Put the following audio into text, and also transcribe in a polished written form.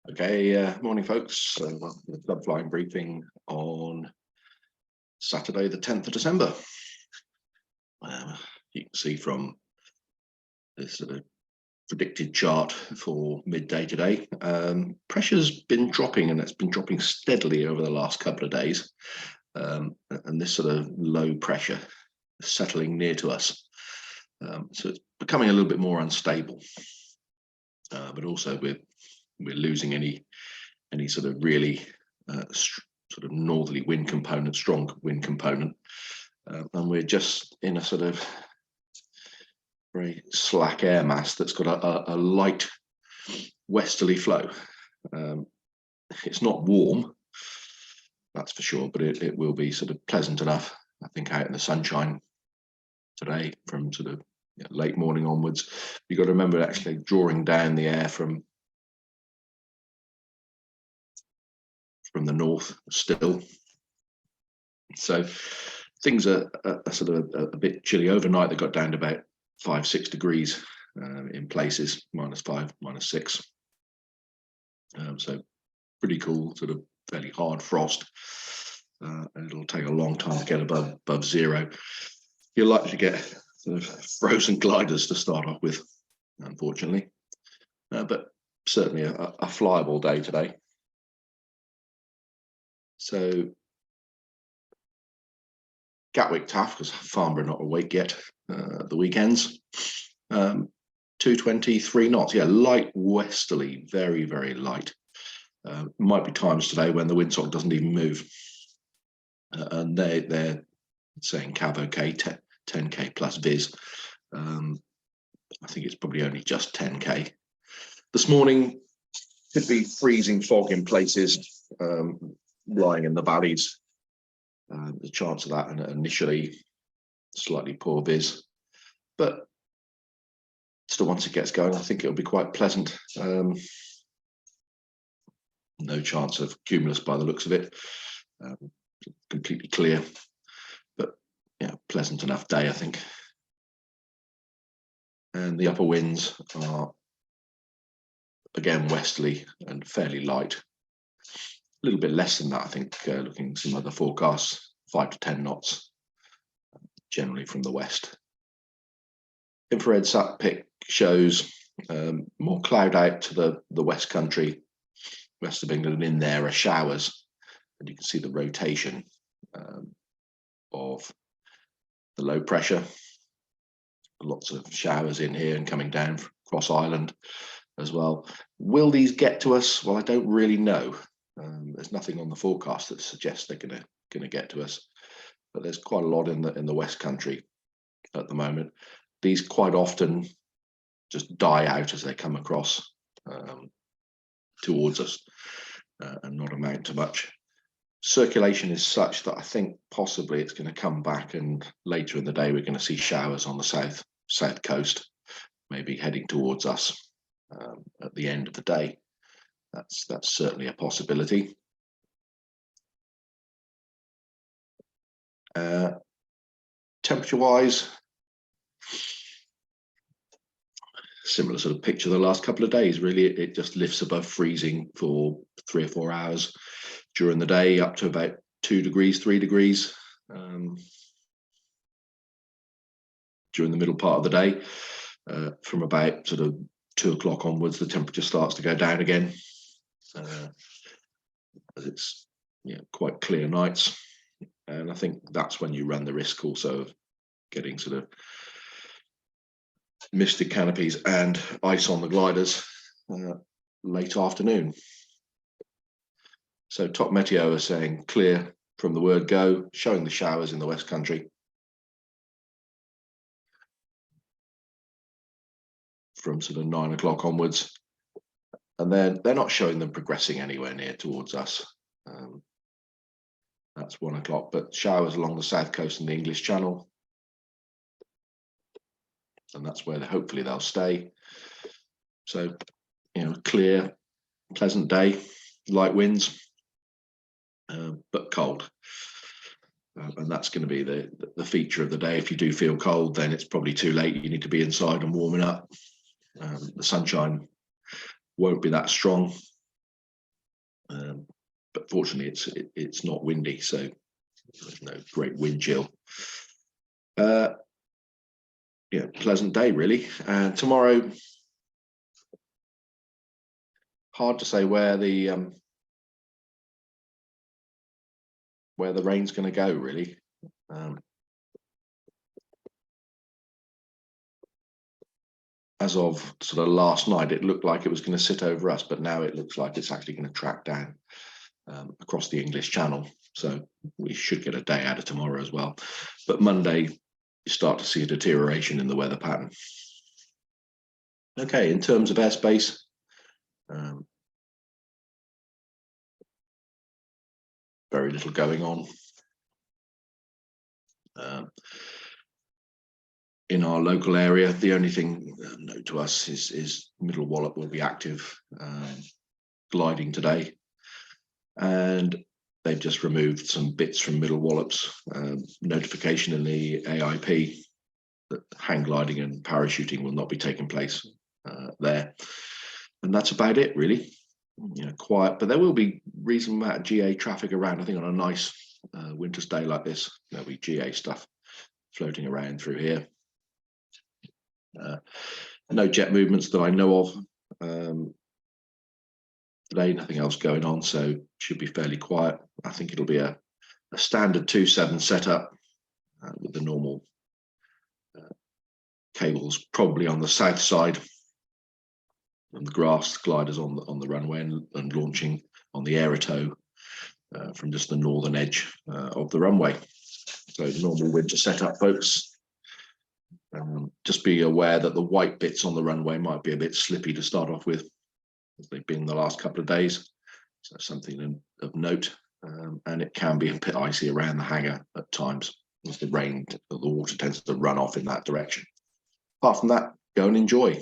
Okay, morning folks. Welcome to the club flying briefing on Saturday, the 10th of December. You can see from this predicted chart for midday today, pressure's been dropping, and it's been dropping steadily over the last couple of days. And this sort of low pressure is settling near to us. So it's becoming a little bit more unstable. But also we're losing any sort of really sort of northerly wind component, strong wind component, and we're just in a sort of very slack air mass that's got a light westerly flow. It's not warm, that's for sure, but it will be sort of pleasant enough, I think, out in the sunshine today from sort of late morning onwards. You've got to remember actually drawing down the air from the north still. So things are sort of a bit chilly. Overnight they got down to about 5-6 degrees in places, -5, -6. So pretty cool, sort of fairly hard frost. And it'll take a long time to get above zero. You're likely to get sort of frozen gliders to start off with, unfortunately. But certainly a flyable day today. So Gatwick Taff, because Farnborough not awake yet, the weekends, 223 knots. Yeah, light westerly, very, very light. Might be times today when the windsock doesn't even move. And they're saying Cav okay, 10k plus viz. I think it's probably only just 10k. This morning could be freezing fog in places, lying in the valleys. The chance of that, and initially slightly poor viz, but still once it gets going I think it'll be quite pleasant. No chance of cumulus by the looks of it, completely clear, but yeah, pleasant enough day I think. And the upper winds are again westerly and fairly light, a little bit less than that I think, looking at some other forecasts, 5 to 10 knots generally from the west. Infrared sat pic shows more cloud out to the west country, west of England, and in there are showers, and you can see the rotation of the low pressure. Lots of showers in here and coming down across Ireland as well. Will these get to us? Well, I don't really know. There's nothing on the forecast that suggests they're going to get to us, but there's quite a lot in the west country at the moment. These quite often just die out as they come across towards us and not amount to much. Circulation is such that I think possibly it's going to come back, and later in the day we're going to see showers on the south coast, maybe heading towards us at the end of the day. That's certainly a possibility. Temperature-wise, similar sort of picture the last couple of days. Really, it just lifts above freezing for 3 or 4 hours during the day, up to about 2 degrees, 3 degrees during the middle part of the day. From about sort of 2 o'clock onwards, the temperature starts to go down again, as it's quite clear nights, and I think that's when you run the risk also of getting sort of misted canopies and ice on the gliders late afternoon. So Top Meteo are saying clear from the word go, showing the showers in the west country from sort of 9 o'clock onwards, and then they're not showing them progressing anywhere near towards us. That's 1 o'clock, but showers along the south coast and the English Channel, and that's where hopefully they'll stay. So clear, pleasant day, light winds, but cold, and that's going to be the feature of the day. If you do feel cold, then it's probably too late. You need to be inside and warming up. The sunshine won't be that strong, But fortunately, it's not windy, so there's no great wind chill. Yeah, pleasant day really. And tomorrow, hard to say where the rain's going to go really. As of sort of last night, it looked like it was going to sit over us, but now it looks like it's actually going to track down across the English Channel. So we should get a day out of tomorrow as well. But Monday, you start to see a deterioration in the weather pattern. Okay, in terms of airspace, very little going on. In our local area, the only thing known to us is Middle Wallop will be active gliding today, and they've just removed some bits from Middle Wallop's notification in the AIP that hang gliding and parachuting will not be taking place there, and that's about it really. Quiet, but there will be reasonable amount of GA traffic around. I think on a nice winter's day like this, there'll be GA stuff floating around through here. No jet movements that I know of today, nothing else going on, so should be fairly quiet. I think it'll be a standard 2.7 setup with the normal cables probably on the south side, and the grass gliders on the runway, and launching on the aerotow from just the northern edge of the runway. So normal winter setup, folks. Just be aware that the white bits on the runway might be a bit slippy to start off with, as they've been the last couple of days. So something of note, and it can be a bit icy around the hangar at times as the water tends to run off in that direction. Apart from that, go and enjoy.